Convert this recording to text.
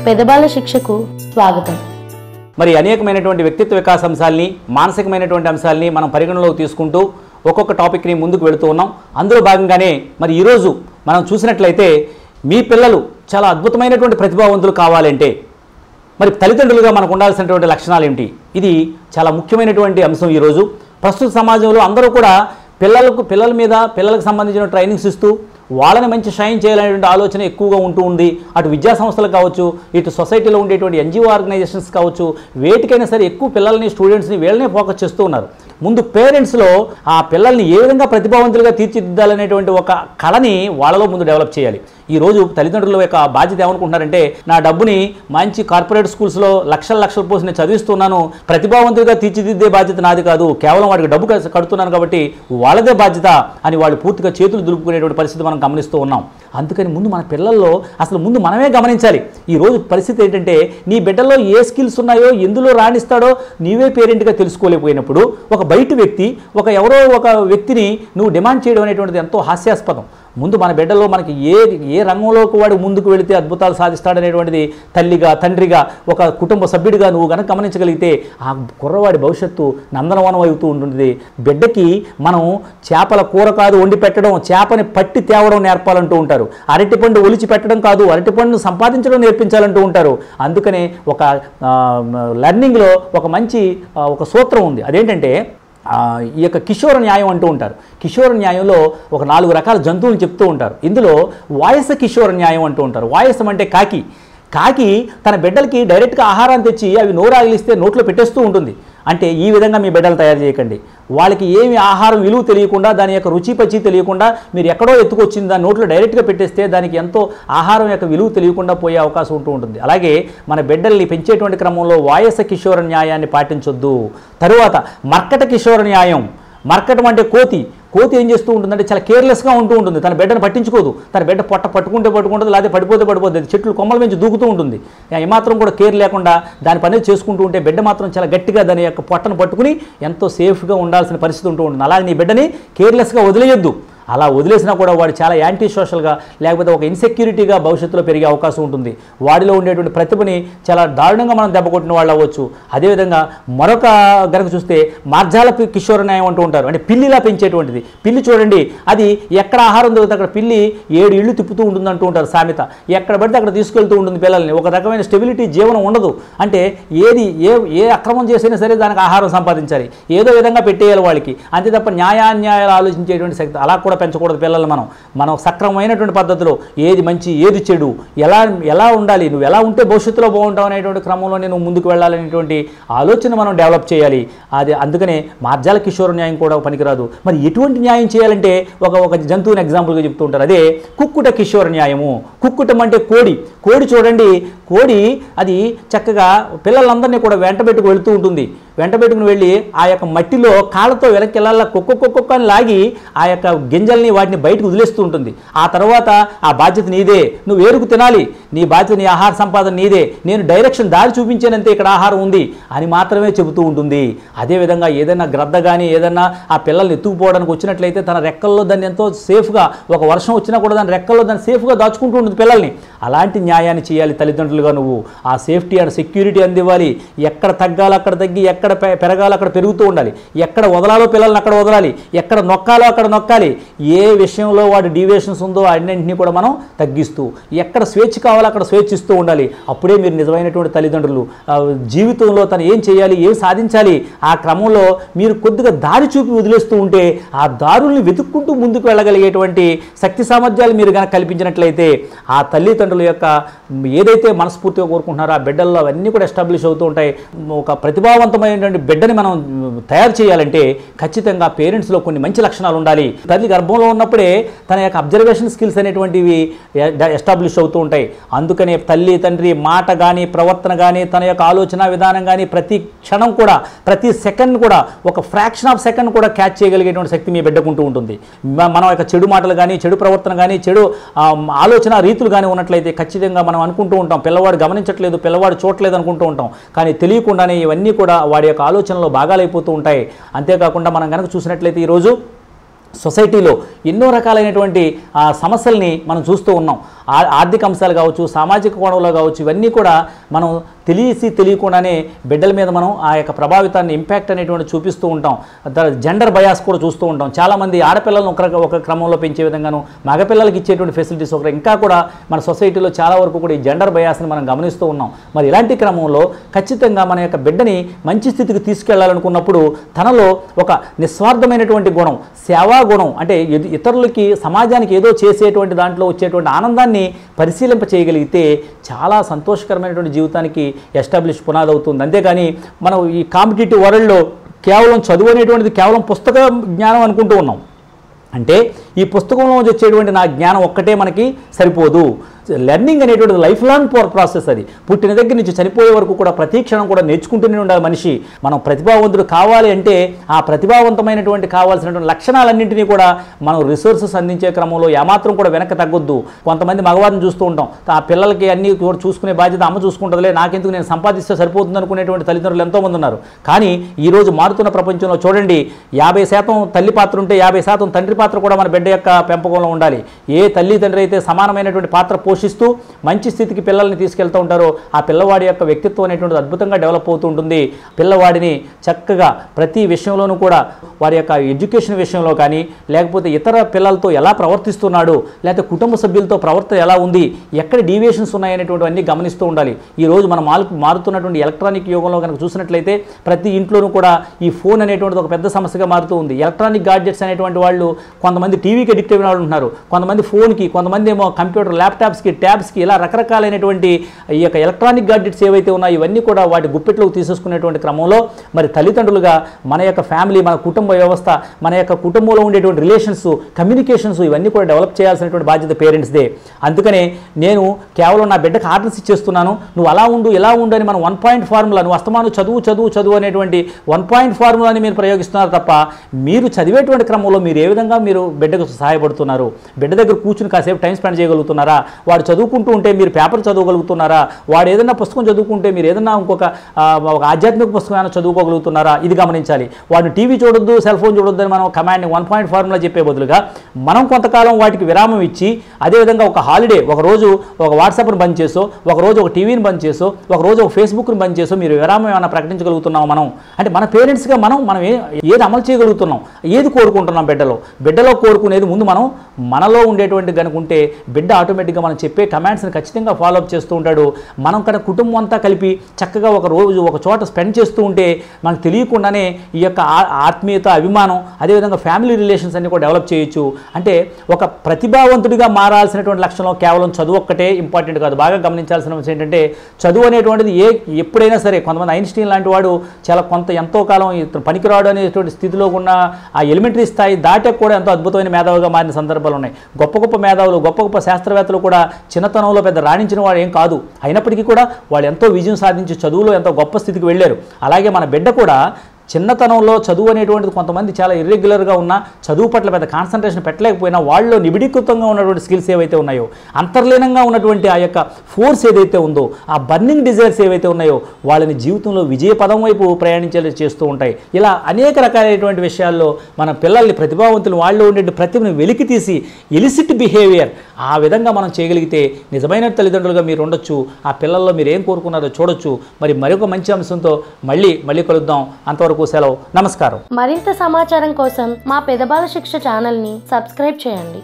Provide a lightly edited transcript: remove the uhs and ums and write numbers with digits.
పెదబాల శిక్షకు స్వాగతం. మరి అనేకమైనటువంటి వ్యక్తిత్వ వికాస అంశాలని, మానసికమైనటువంటి అంశాలని మనం పరిగణలోకి తీసుకుంటూ ఒక్కొక్క టాపిక్ని ముందుకు వెళుతూ ఉన్నాం. అందులో భాగంగానే మరి ఈరోజు మనం చూసినట్లయితే మీ పిల్లలు చాలా అద్భుతమైనటువంటి ప్రతిభావంతులు కావాలంటే మరి తల్లిదండ్రులుగా మనకు ఉండాల్సినటువంటి లక్షణాలు ఏంటి? ఇది చాలా ముఖ్యమైనటువంటి అంశం. ఈరోజు ప్రస్తుత సమాజంలో అందరూ కూడా పిల్లలకు సంబంధించిన ట్రైనింగ్స్ ఇస్తూ వాళ్ళని మంచి షైన్ చేయాలనేటువంటి ఆలోచన ఎక్కువగా ఉంటూ ఉంది. అటు విద్యా సంస్థలు కావచ్చు, ఇటు సొసైటీలో ఉండేటువంటి ఎన్జిఓ ఆర్గనైజేషన్స్ కావచ్చు, వేటికైనా సరే ఎక్కువ పిల్లల్ని, స్టూడెంట్స్ని వీళ్ళనే ఫోకస్ చేస్తూ ఉన్నారు. ముందు పేరెంట్స్లో ఆ పిల్లల్ని ఏ విధంగా ప్రతిభావంతులుగా తీర్చిదిద్దాలనేటువంటి ఒక కళని వాళ్ళలో ముందు డెవలప్ చేయాలి. ఈరోజు తల్లిదండ్రుల యొక్క బాధ్యత ఏమనుకుంటున్నారంటే, నా డబ్బుని మంచి కార్పొరేట్ స్కూల్స్లో లక్షలు పోసి నేను చదివిస్తున్నాను, ప్రతిభావంతులుగా తీర్చిదిద్దే బాధ్యత నాది కాదు, కేవలం వాడికి డబ్బు కడుతున్నాను కాబట్టి వాళ్ళదే బాధ్యత అని వాళ్ళు పూర్తిగా చేతులు దులుపుకునేటువంటి పరిస్థితి మనం గమనిస్తూ ఉన్నాం. అందుకని ముందు మన పిల్లల్లో అసలు ముందు మనమే గమనించాలి. ఈరోజు పరిస్థితి ఏంటంటే, నీ బిడ్డలో ఏ స్కిల్స్ ఉన్నాయో, ఎందులో రాణిస్తాడో నీవే పేరెంట్గా తెలుసుకోలేకపోయినప్పుడు ఒక బయట వ్యక్తి, ఎవరో ఒక వ్యక్తిని నువ్వు డిమాండ్ చేయడం అనేటువంటిది ఎంతో హాస్యాస్పదం. ముందు మన బిడ్డలో మనకి ఏ రంగంలోకి వాడు ముందుకు వెళితే అద్భుతాలు సాధిస్తాడనేటువంటిది తల్లిగా, తండ్రిగా, ఒక కుటుంబ సభ్యుడిగా నువ్వు కనుక గమనించగలిగితే ఆ కుర్రవాడి భవిష్యత్తు నందనవనం అవుతూ ఉంటుంది. బిడ్డకి మనం చేపల కూర కాదు వండి పెట్టడం, చేపని పట్టి తేవడం నేర్పాలంటూ ఉంటారు. అరటిపండు ఒలిచి పెట్టడం కాదు, అరటిపండును సంపాదించడం నేర్పించాలంటూ ఉంటారు. అందుకనే ఒక లెర్నింగ్లో ఒక మంచి ఒక సూత్రం ఉంది. అదేంటంటే ఈ యొక్క కిషోర న్యాయం అంటూ ఉంటారు. కిషోర న్యాయంలో ఒక 4 రకాల జంతువులు చెప్తూ ఉంటారు. ఇందులో వాయస కిషోర న్యాయం అంటూ ఉంటారు. వాయసం అంటే కాకి తన బిడ్డలకి డైరెక్ట్గా ఆహారాన్ని తెచ్చి అవి నోరాగిలిస్తే నోట్లో పెట్టేస్తూ ఉంటుంది. అంటే ఈ విధంగా మీ బిడ్డలు తయారు చేయకండి. వాళ్ళకి ఏమి ఆహారం విలువ తెలియకుండా, దాని యొక్క రుచి పచ్చి తెలియకుండా మీరు ఎక్కడో ఎత్తుకొచ్చింది దాని నోట్లో డైరెక్ట్గా పెట్టేస్తే దానికి ఎంతో ఆహారం యొక్క విలువ తెలియకుండా పోయే అవకాశం ఉంటుంది. అలాగే మన బిడ్డల్ని పెంచేటువంటి క్రమంలో వాయస కిషోర న్యాయాన్ని పాటించొద్దు. తరువాత మర్కట కిషోర న్యాయం. మర్కటం అంటే కోతి ఏం చేస్తూ ఉంటుందంటే చాలా కేర్లెస్గా ఉంటూ ఉంటుంది. తన బిడ్డను పట్టించుకోదు. తన బిడ్డ పట్టుకుంటుంది, లేదా పడిపోతే చెట్లు కొమ్మల నుంచి దూకుతూ ఉంటుంది. ఏమాత్రం కూడా కేర్ లేకుండా దాని పని చేసుకుంటూ ఉంటే బిడ్డ మాత్రం చాలా గట్టిగా దాని యొక్క పొట్టను పట్టుకుని ఎంతో సేఫ్గా ఉండాల్సిన పరిస్థితి ఉంటూ ఉంటుంది. అలాగే నీ బిడ్డని కేర్లెస్గా వదిలేయొద్దు. అలా వదిలేసినా కూడా వాడు చాలా యాంటీ సోషల్గా, లేకపోతే ఒక ఇన్సెక్యూరిటీగా భవిష్యత్తులో పెరిగే అవకాశం ఉంటుంది. వాడిలో ఉండేటువంటి ప్రతిభని చాలా దారుణంగా మనం దెబ్బకొట్టిన వాళ్ళు అవ్వచ్చు. అదేవిధంగా మరొక గనక చూస్తే మార్జాల కిషోర న్యాయం అంటూ ఉంటారు. అంటే పిల్లిలా పెంచేటువంటిది. పిల్లి చూడండి, అది ఎక్కడ ఆహారం దొరుకుతుంది అక్కడ పిల్లి 7 ఇళ్ళు తిప్పుతూ ఉంటుంది అంటూ ఉంటారు సామెత. ఎక్కడ పడితే అక్కడ తీసుకెళ్తూ ఉంటుంది పిల్లల్ని. ఒక రకమైన స్టెబిలిటీ జీవనం ఉండదు. అంటే ఏ అక్రమం చేసినా సరే దానికి ఆహారం సంపాదించాలి, ఏదో విధంగా పెట్టేయాలి వాళ్ళకి, అంతే తప్ప న్యాయాన్యాయాలు ఆలోచించేటువంటి శక్తి అలా కూడా పెంచకూడదు పిల్లలు. మనం సక్రమమైనటువంటి పద్ధతిలో ఏది మంచి ఏది చెడు, ఎలా ఉండాలి, నువ్వు ఎలా ఉంటే భవిష్యత్తులో బాగుంటావు అనేటువంటి క్రమంలో నేను ముందుకు వెళ్ళాలనేటువంటి ఆలోచన మనం డెవలప్ చేయాలి. అందుకనే మార్జాల కిషోర న్యాయం కూడా పనికిరాదు. మరి ఎటువంటి న్యాయం చేయాలంటే ఒక జంతువుని ఎగ్జాంపుల్గా చెప్తూ ఉంటారు. అదే కుక్కుట కిషోర న్యాయము. కుక్కుటం అంటే కోడి చూడండి, కోడి అది చక్కగా పిల్లలందరినీ కూడా వెంటబెట్టుకు వెళుతూ ఉంటుంది. వెంటబెట్టుకుని వెళ్ళి ఆ యొక్క మట్టిలో కాళ్ళతో వెనక్కి వెళ్ళాల కుక్క అని లాగి ఆ యొక్క గింజల్ని వాటిని బయటకు వదిలేస్తూ ఉంటుంది. ఆ తర్వాత ఆ బాధ్యత నీదే, నువ్వు ఏరుకు తినాలి, నీ బాధ్యత, నీ ఆహార సంపాదన నీదే, నేను డైరెక్షన్ దారి చూపించానంతే ఇక్కడ ఆహారం ఉంది అని మాత్రమే చెబుతూ ఉంటుంది. అదేవిధంగా ఏదైనా గ్రద్ద కానీ ఏదైనా ఆ పిల్లల్ని ఎత్తుకుపోవడానికి వచ్చినట్లయితే తన రెక్కల్లో దాన్ని ఎంతో సేఫ్గా, ఒక వర్షం వచ్చినా కూడా దాని రెక్కల్లో దాన్ని సేఫ్గా దాచుకుంటూ ఉంటుంది పిల్లల్ని. అలాంటి న్యాయాన్ని చేయాలి తల్లిదండ్రులుగా. నువ్వు ఆ సేఫ్టీ అండ్ సెక్యూరిటీ అందివ్వాలి. ఎక్కడ తగ్గాలో అక్కడ తగ్గి, ఎక్కడ పెరగాలో అక్కడ పెరుగుతూ ఉండాలి, ఎక్కడ వదలాలో పిల్లల్ని అక్కడ వదలాలి, ఎక్కడ నొక్కాలో అక్కడ నొక్కాలి. ఏ విషయంలో వాడి డీవియేషన్స్ ఉందో అన్నింటినీ కూడా మనం తగ్గిస్తూ, ఎక్కడ స్వేచ్ఛ కావాలో అక్కడ స్వేచ్ఛిస్తూ ఉండాలి. అప్పుడే మీరు నిజమైనటువంటి తల్లిదండ్రులు. జీవితంలో తను ఏం చేయాలి, ఏం సాధించాలి, ఆ క్రమంలో మీరు కొద్దిగా దారి చూపి వదిలేస్తూ ఉంటే ఆ దారుల్ని వెతుక్కుంటూ ముందుకు వెళ్ళగలిగేటువంటి శక్తి సామర్థ్యాలు మీరు కనుక కల్పించినట్లయితే ఆ తల్లిదండ్రుల యొక్క ఏదైతే మనస్ఫూర్తిగా కోరుకుంటున్నారో ఆ బిడ్డల్లో అవన్నీ కూడా ఎస్టాబ్లిష్ అవుతూ ఉంటాయి. ఒక ప్రతిభావంతమైనటువంటి బిడ్డని మనం తయారు చేయాలంటే ఖచ్చితంగా పేరెంట్స్లో కొన్ని మంచి లక్షణాలు ఉండాలి. తల్లి గర్భంలో ఉన్నప్పుడే తన యొక్క అబ్జర్వేషన్ స్కిల్స్ అనేటువంటివి ఎస్టాబ్లిష్ అవుతూ ఉంటాయి. అందుకనే తల్లి తండ్రి మాట కానీ, ప్రవర్తన కానీ, తన యొక్క ఆలోచన విధానం కానీ ప్రతి క్షణం కూడా, ప్రతి సెకండ్ కూడా, ఒక ఫ్రాక్షన్ ఆఫ్ సెకండ్ కూడా క్యాచ్ చేయగలిగేటువంటి శక్తి మీ బిడ్డకుంటూ ఉంటుంది. మనం యొక్క చెడు మాటలు కానీ, చెడు ప్రవర్తన కానీ, చెడు ఆలోచన రీతులు కానీ ఉన్నట్లయితే ఖచ్చితంగా మనం అనుకుంటూ ఉంటాం, పిల్లవాడు గమనించట్లేదు, పిల్లవాడు చూడట్లేదు అనుకుంటూ ఉంటాం. కానీ తెలియకుండానే ఇవన్నీ కూడా వాడి యొక్క ఆలోచనలో భాగాలైపోతూ ఉంటాయి. అంతేకాకుండా మనం కనుక చూసినట్లయితే ఈరోజు సొసైటీలో ఎన్నో రకాలైనటువంటి సమస్యల్ని మనం చూస్తూ ఉన్నాం. ఆర్థిక అంశాలు కావచ్చు, సామాజిక కోణంలో కావచ్చు, ఇవన్నీ కూడా మనం తెలియకుండానే బిడ్డల మీద మనం ఆ యొక్క ప్రభావితాన్ని ఇంపాక్ట్ అనేటువంటి చూపిస్తూ ఉంటాం. జెండర్ బయాస్ కూడా చూస్తూ ఉంటాం. చాలామంది ఆడపిల్లలను ఒక క్రమంలో పెంచే విధంగాను మగపిల్లలకి ఇచ్చేటువంటి ఫెసిలిటీస్ ఇంకా కూడా మన సొసైటీలో చాలా వరకు కూడా ఈ జెండర్ బయాస్ని మనం గమనిస్తూ ఉన్నాం. మరి ఇలాంటి క్రమంలో ఖచ్చితంగా మన యొక్క బిడ్డని మంచి స్థితికి తీసుకెళ్లాలనుకున్నప్పుడు తనలో ఒక నిస్వార్థమైనటువంటి గుణం, సేవా గుణం, అంటే ఇతరులకి సమాజానికి ఏదో చేసేటువంటి దాంట్లో వచ్చేటువంటి ఆనందాన్ని పరిశీలింప చేయగలిగితే చాలా సంతోషకరమైనటువంటి జీవితానికి ఎస్టాబ్లిష్ పునాది అవుతుంది. అంతేగాని మనం ఈ కాంపిటేటివ్ వరల్డ్లో కేవలం చదువు అనేటువంటిది కేవలం పుస్తక జ్ఞానం అనుకుంటూ ఉన్నాం. అంటే ఈ పుస్తకంలో వచ్చేటువంటి నా జ్ఞానం ఒక్కటే మనకి సరిపోదు. లెర్నింగ్ అనేటువంటిది లైఫ్ లాంగ్ ప్రాసెస్. అది పుట్టిన దగ్గర నుంచి చనిపోయే వరకు కూడా ప్రతి క్షణం కూడా నేర్చుకుంటూనే ఉండాలి మనిషి. మనం ప్రతిభావంతుడు కావాలి అంటే ఆ ప్రతిభావంతమైనటువంటి కావాల్సినటువంటి లక్షణాలన్నింటినీ కూడా మనం రిసోర్సెస్ అందించే క్రమంలో ఏమాత్రం కూడా వెనక తగ్గొద్దు. కొంతమంది మగవారిని చూస్తూ ఉంటాం, ఆ పిల్లలకి అన్ని చూసుకునే బాధ్యత అమ్మ చూసుకుంటుందిలే, నాకెందుకు నేను సంపాదిస్తే సరిపోతుంది అనుకునేటువంటి తల్లిదండ్రులు ఎంతోమంది ఉన్నారు. కానీ ఈరోజు మారుతున్న ప్రపంచంలో చూడండి, 50% తల్లి పాత్ర ఉంటే 50% తండ్రి పాత్ర కూడా మన బిడ్డ యొక్క పెంపకంలో ఉండాలి. ఏ తల్లి తండ్రి అయితే సమానమైనటువంటి పాత్ర పోషిస్తూ మంచి స్థితికి పిల్లల్ని తీసుకెళ్తూ ఉంటారో ఆ పిల్లవాడి యొక్క వ్యక్తిత్వం అనేటువంటిది అద్భుతంగా డెవలప్ అవుతూ ఉంటుంది. పిల్లవాడిని చక్కగా ప్రతి విషయంలోనూ కూడా వారి యొక్క ఎడ్యుకేషన్ విషయంలో కానీ, లేకపోతే ఇతర పిల్లలతో ఎలా ప్రవర్తిస్తున్నాడు, లేకపోతే కుటుంబ సభ్యులతో ప్రవర్తన ఎలా ఉంది, ఎక్కడ డీవియేషన్స్ ఉన్నాయనేటువంటివన్నీ గమనిస్తూ ఉండాలి. ఈరోజు మనం మారుతున్నటువంటి ఎలక్ట్రానిక్ యుగంలో కనుక చూసినట్లయితే ప్రతి ఇంట్లోనూ కూడా ఈ ఫోన్ అనేటువంటిది ఒక పెద్ద సమస్యగా మారుతూ ఉంది. ఎలక్ట్రానిక్ గాడ్జెట్స్ అనేటువంటి వాళ్ళు కొంతమంది టీవీకి అడిక్ట్ అయిన వాళ్ళు ఉంటున్నారు, కొంతమంది ఫోన్కి, కొంతమంది ఏమో కంప్యూటర్, ల్యాప్టాప్స్కి, ట్యాబ్స్కి, ఇలా రకరకాలైనటువంటి ఈ యొక్క ఎలక్ట్రానిక్ గాడ్జెట్స్ ఏవైతే ఉన్నాయో ఇవన్నీ కూడా వాటి గుప్పెట్లోకి తీసేసుకునేటువంటి క్రమంలో మరి తల్లిదండ్రులుగా మన యొక్క ఫ్యామిలీ, మన కుటుంబ వ్యవస్థ, మన యొక్క కుటుంబంలో ఉండేటువంటి రిలేషన్స్, కమ్యూనికేషన్స్ ఇవన్నీ కూడా డెవలప్ చేయాల్సినటువంటి బాధ్యత పేరెంట్స్దే. అందుకనే నేను కేవలం నా బిడ్డకు ఆర్డర్స్ ఇచ్చేస్తున్నాను, నువ్వు అలా ఉండు ఇలా ఉండు అని మనం 1 పాయింట్ ఫార్ములా, నువ్వు అస్తమాను చదువు అనేటువంటి 1 పాయింట్ ఫార్ములాని మీరు ప్రయోగిస్తున్నారు తప్ప మీరు చదివేటువంటి క్రమంలో మీరు ఏ విధంగా మీరు బిడ్డకు సహాయపడుతున్నారు, బిడ్డ దగ్గర కూర్చుని కాసేపు టైం స్పెండ్ చేయగలుగుతున్నారా, వాడు చదువుకుంటూ ఉంటే మీరు పేపర్ చదవగలుగుతున్నారా, వాడు ఏదైనా పుస్తకం చదువుకుంటే మీరు ఏదైనా ఒక ఆధ్యాత్మిక పుస్తకం చదువుకోగలుగుతున్నారా, ఇది గమనించాలి. వాడిని టీవీ చూడొద్దు, సెల్ ఫోన్ చూడొద్దు అని మనం కమాండ్ 1 పాయింట్ ఫార్ములా చెప్పే బదులుగా మనం కొంతకాలం వాటికి విరామం ఇచ్చి అదేవిధంగా ఒక హాలిడే, ఒకరోజు ఒక వాట్సాప్ని బంద్ చేసో, ఒకరోజు ఒక టీవీని బంద్ చేసో, ఒకరోజు ఒక ఫేస్బుక్ని బంద్ చేసో మీరు విరామం ఏమైనా ప్రకటించగలుగుతున్నాం మనం? అంటే మన పేరెంట్స్గా మనం ఏది అమలు చేయగలుగుతున్నాం, ఏది కోరుకుంటున్నాం బిడ్డలో కోరుకునేది ముందు మనం మనలో ఉండేటువంటి కనుకుంటే బిడ్డ ఆటోమేటిక్గా మనం చెప్పే కమాండ్స్ని ఖచ్చితంగా ఫాలోఅప్ చేస్తూ ఉంటాడు. మనం కనుక కుటుంబం అంతా కలిపి చక్కగా ఒక రోజు ఒక చోట స్పెండ్ చేస్తూ ఉంటే మనకు తెలియకుండానే ఈ యొక్క ఆత్మీయత, అభిమానం, అదేవిధంగా ఫ్యామిలీ రిలేషన్స్ అన్ని కూడా డెవలప్ చేయొచ్చు. అంటే ఒక ప్రతిభావంతుడిగా మారాల్సినటువంటి లక్షణం కేవలం చదువు ఒక్కటే ఇంపార్టెంట్ కాదు. బాగా గమనించాల్సిన విషయం ఏంటంటే చదువు అనేటువంటిది ఎప్పుడైనా సరే, కొంతమంది ఐన్స్టీన్ లాంటి వాడు ఎంతో కాలం పనికిరాడు అనేటువంటి స్థితిలో ఉన్న ఆ ఎలిమెంటరీ స్థాయి దాటాక కూడా ఎంతో అద్భుతమైన మేధావిగా మారిన సందర్భాలు ఉన్నాయి. గొప్ప మేధావులు, గొప్ప శాస్త్రవేత్తలు కూడా చిన్నతనంలో పెద్ద రాణించిన వాడు ఏం కాదు, అయినప్పటికీ కూడా వాళ్ళు ఎంతో విజయం సాధించి చదువులో ఎంతో గొప్ప స్థితికి వెళ్ళారు. అలాగే మన బిడ్డ కూడా చిన్నతనంలో చదువు అనేటువంటిది కొంతమంది చాలా ఇర్రెగ్యులర్గా ఉన్న, చదువు పట్ల పెద్ద కాన్సన్ట్రేషన్ పెట్టలేకపోయినా వాళ్ళలో నిబిడీకృతంగా ఉన్నటువంటి స్కిల్స్ ఏవైతే ఉన్నాయో, అంతర్లీనంగా ఉన్నటువంటి ఆ యొక్క ఫోర్స్ ఏదైతే ఉందో, ఆ బర్నింగ్ డిజైర్స్ ఏవైతే ఉన్నాయో వాళ్ళని జీవితంలో విజయ పదం వైపు ప్రయాణించేలా చేస్తూ ఉంటాయి. ఇలా అనేక రకాలైనటువంటి విషయాల్లో మన పిల్లల్ని ప్రతిభావంతులు వాళ్ళు ఉండే ప్రతిభను వెలికి తీసి ఎలిసిట్ బిహేవియర్ ఆ విధంగా మనం చేయగలిగితే నిజమైన తల్లిదండ్రులుగా మీరు ఉండొచ్చు. ఆ పిల్లల్లో మీరు ఏం కోరుకున్నారో చూడొచ్చు. మరొక మంచి అంశంతో మళ్ళీ కలుద్దాం. అంతవరకు సెలవు, నమస్కారం. మరింత సమాచారం కోసం మా పెదబాల శిక్ష ఛానల్ని సబ్స్క్రైబ్ చేయండి.